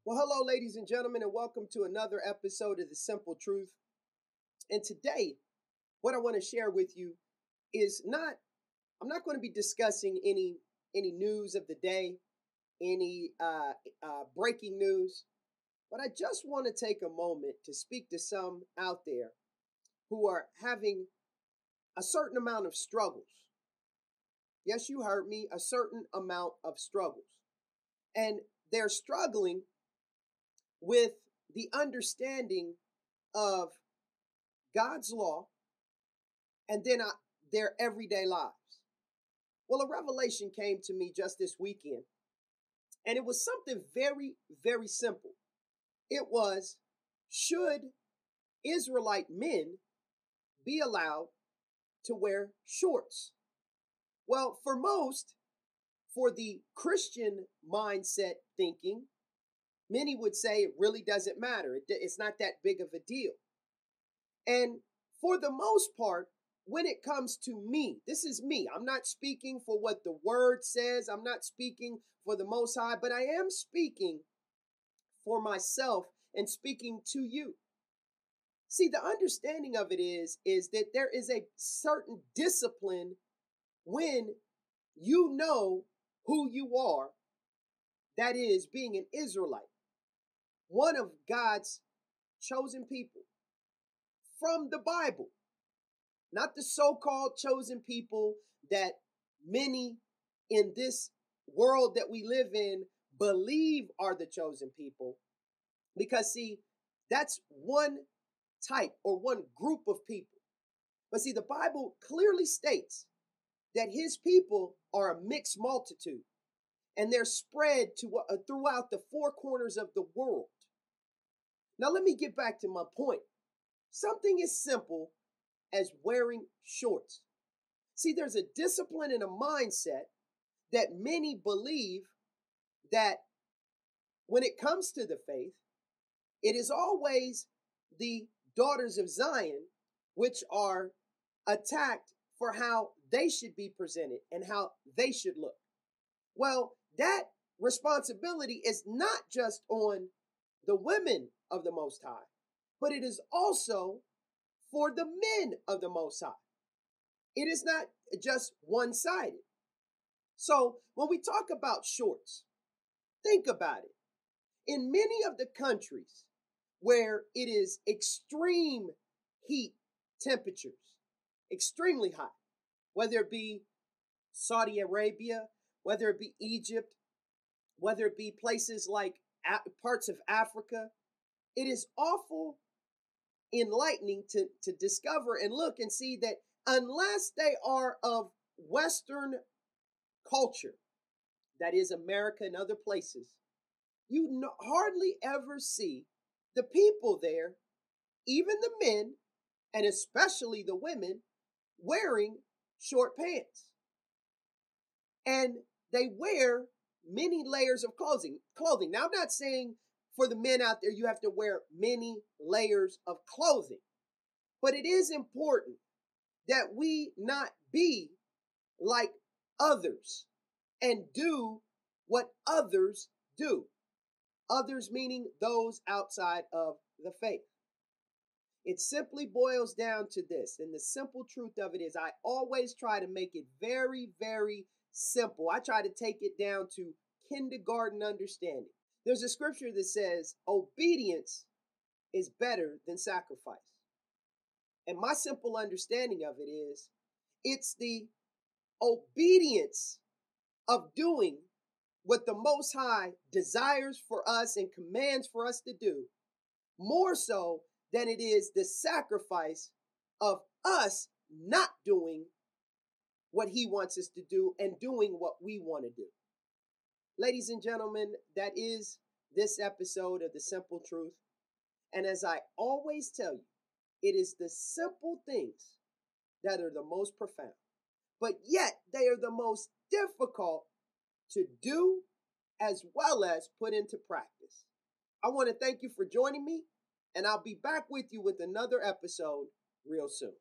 Well, hello, ladies and gentlemen, and welcome to another episode of The Simple Truth. And today, what I want to share with you is I'm not going to be discussing any news of the day, any breaking news, but I just want to take a moment to speak to some out there who are having a certain amount of struggles. Yes, you heard me, a certain amount of struggles. And they're struggling with the understanding of God's law and then their everyday lives. Well, a revelation came to me just this weekend, and it was something very, very simple. It was, should Israelite men be allowed to wear shorts? Well, for the Christian mindset thinking, many would say it really doesn't matter. It's not that big of a deal. And for the most part, when it comes to me, this is me. I'm not speaking for what the word says. I'm not speaking for the Most High, but I am speaking for myself and speaking to you. See, the understanding of it is that there is a certain discipline when you know who you are, that is, being an Israelite, one of God's chosen people from the Bible, not the so-called chosen people that many in this world that we live in believe are the chosen people. Because see, that's one type or one group of people. But see, the Bible clearly states that his people are a mixed multitude, and they're spread throughout the four corners of the world. Now, let me get back to my point. Something as simple as wearing shorts. See, there's a discipline and a mindset that many believe that when it comes to the faith, it is always the daughters of Zion which are attacked for how they should be presented and how they should look. Well, that responsibility is not just on the women of the Most High, but it is also for the men of the Most High. It is not just one-sided. So when we talk about shorts, think about it. In many of the countries where it is extreme heat temperatures, extremely hot, whether it be Saudi Arabia, whether it be Egypt, whether it be places like parts of Africa, it is awful enlightening to discover and look and see that unless they are of Western culture, that is America and other places, you hardly ever see the people there, even the men, and especially the women, wearing short pants. And they wear many layers of clothing. Now, I'm not saying for the men out there you have to wear many layers of clothing, but it is important that we not be like others and do what others do. Others meaning those outside of the faith. It simply boils down to this, and the simple truth of it is I always try to make it very, very simple. I try to take it down to kindergarten understanding. There's a scripture that says obedience is better than sacrifice. And my simple understanding of it is it's the obedience of doing what the Most High desires for us and commands for us to do, more so than it is the sacrifice of us not doing what he wants us to do and doing what we want to do. Ladies and gentlemen, that is this episode of The Simple Truth. And as I always tell you, it is the simple things that are the most profound, but yet they are the most difficult to do as well as put into practice. I want to thank you for joining me, and I'll be back with you with another episode real soon.